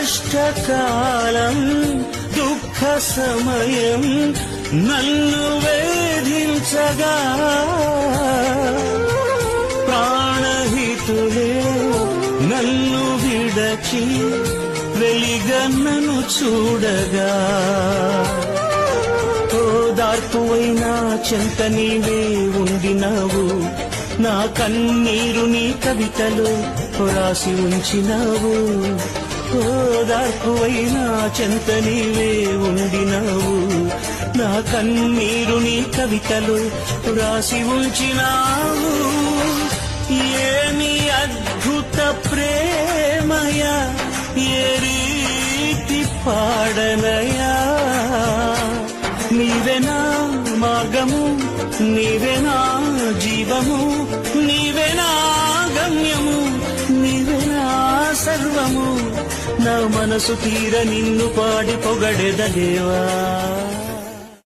కష్టకాలం దుఃఖ సమయం నన్ను వేధించగా ప్రాణహితులే నన్ను విడచి వెలిగన్నను చూడగా ఓదార్పువైనా చెంత నీవే ఉండినావు నా కన్నీరు నీ కవితలో రాసి ఉంచినావు ఓదార్పువైనా చెంత నీవే ఉండినావు నా కన్నీరు నీ కవితలో రాసి ఉంచినావు ఏమి అద్భుత ప్రేమయ ఏ రీతి పాడనయా నీవేనా మార్గము నీవేనా జీవము నీవేనా గమ్యము నీవేనా సర్వము నా మనసు తీర నిన్ను పాడి పొగడెద దేవా.